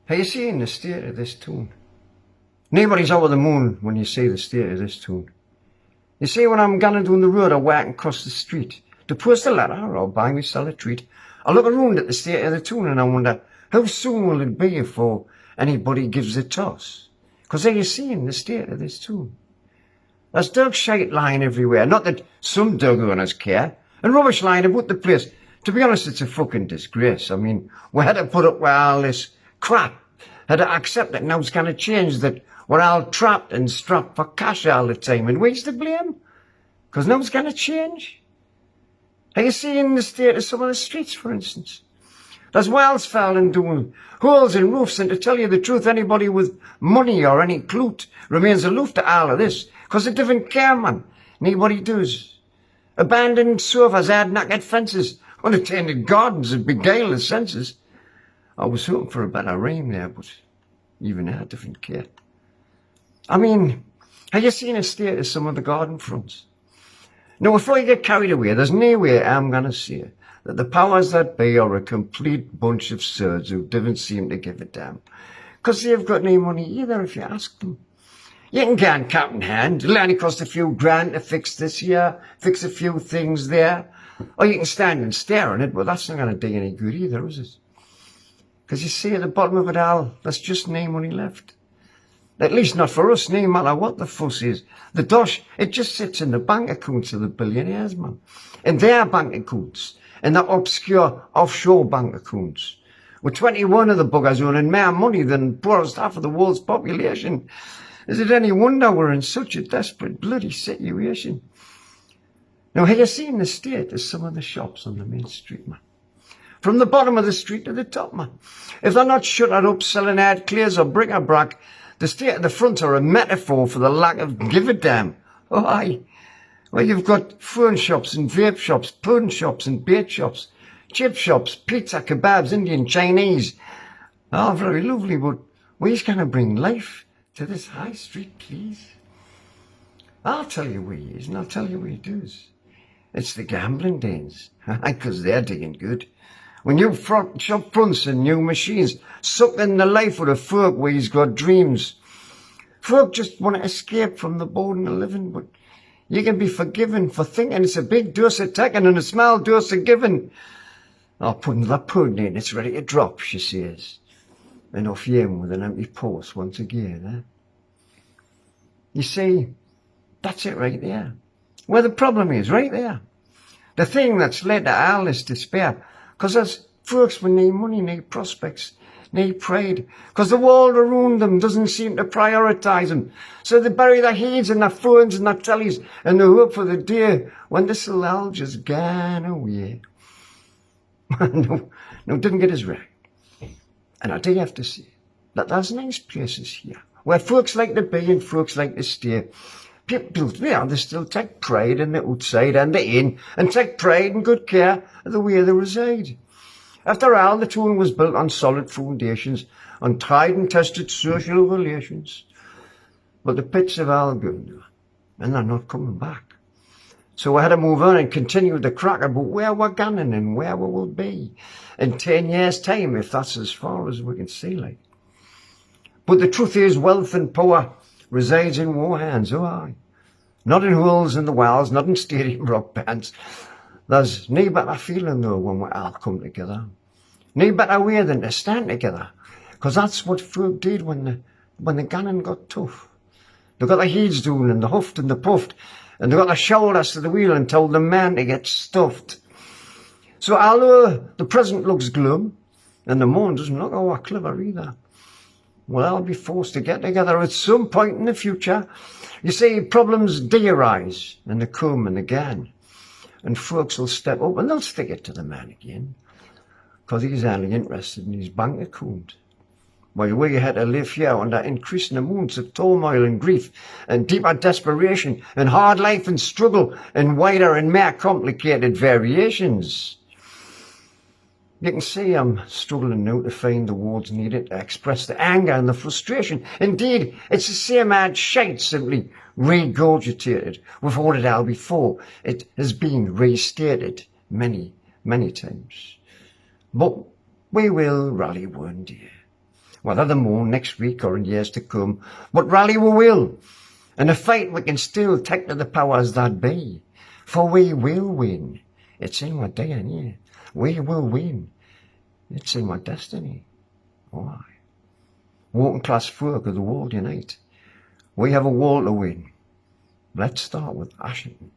Have you seen the state of this toon? Nobody's over the moon when you see the state of this toon. You see, when I'm going down the road or walking across the street to post a letter or buy myself a treat, I look around at the state of the toon and I wonder, how soon will it be before anybody gives a toss? Because are you seeing the state of this toon? There's dog shite lying everywhere, not that some dog owners care, and rubbish lying about the place. To be honest, it's a fucking disgrace. I mean, we had to put up with all this crap, had to accept that now it's going to change, that we're all trapped and strapped for cash all the time, and we's to blame? Because now it's going to change. Are you seeing the state of some of the streets, for instance? There's wells falling down, holes in roofs, and to tell you the truth, anybody with money or any clout remains aloof to all of this, because it doesn't care, man. Nobody does. Abandoned sofas, hard-knackered fences, unattended gardens that beguile the senses. I was hoping for a better rhyme there, but even I didn't care. I mean, have you seen the state of some of the garden fronts? Now, before you get carried away, there's no way I'm going to say that the powers that be are a complete bunch of surds who don't seem to give a damn. Because they've got no money either, if you ask them. You can go and cap in hand. It'll only cost a few grand to fix this here, fix a few things there. Or you can stand and stare at it, but that's not going to do any good either, is it? Because you see, at the bottom of it all, there's just no money left. At least not for us, no matter what the fuss is. The dosh, it just sits in the bank accounts of the billionaires, man. In their bank accounts. In their obscure offshore bank accounts. With 21 of the buggers owning more money than the poorest half of the world's population. Is it any wonder we're in such a desperate bloody situation? Now, have you seen the state of some of the shops on the main street, man? From the bottom of the street to the top, man. If they're not shuttered up selling hard clays or bric-a-brac, the state of the front are a metaphor for the lack of give a damn. Oh, aye. Well, you've got phone shops and vape shops, pawn shops and bait shops, chip shops, pizza, kebabs, Indian, Chinese. Oh, very lovely, but we's going to bring life to this high street, please. I'll tell you where he is, and I'll tell you where he does. It's the gambling dens, because they're digging good. When new shop fronts and new machines suck in the life of the folk where he's got dreams. Folk just want to escape from the burden of living, but you can be forgiven for thinking it's a big dose of taking and a small dose of giving. I'll put in the pudding in, it's ready to drop, she says. And off you with an empty purse once again, eh? You see, that's it right there. Where the problem is, right there. The thing that's led to all this despair. Because there's folks with no money, no prospects, no pride. Because the world around them doesn't seem to prioritise them. So they bury their heads in their phones and their tellies and they hope for the day when this will all just gone away. No, didn't get us right. And I do have to say that there's nice places here where folks like to be and folks like to stay. People, they still take pride in the outside and the in, and take pride and good care of the way they reside. After all, the town was built on solid foundations, on tried and tested social relations. But the pits have all gone, and they're not coming back. So we had to move on and continue the crack about where we're going and where we will be in 10 years' time, if that's as far as we can see, like. But the truth is, wealth and power resides in war hands, oh aye. Not in holes in the walls, not in stadium rock bands. There's no better feeling though when we all come together. No better way than to stand together. Because that's what folk did when the gunning got tough. They got their heads down and they huffed and they puffed. And they got their shoulders to the wheel and told the man to get stuffed. So although the present looks glum, and the morn doesn't look all clever either, well, I'll be forced to get together at some point in the future. You see, problems do arise, and they come and again. And folks will step up and they'll stick it to the man again. Because he's only interested in his bank account. While we had to live here under increasing amounts of turmoil and grief, and deeper desperation, and hard life and struggle, and wider and more complicated variations. You can see I'm struggling now to find the words needed to express the anger and the frustration. Indeed, it's the same old shite, simply regurgitated. We've heard it all before. It has been restated many, many times. But we will rally one day. whether the moon next week or in years to come, but rally we will, and a fight we can still take to the powers that be, for we will win. It's in our DNA. We will win. It's in our destiny. Why? Working class folk of the world unite. We have a war to win. Let's start with Ashington.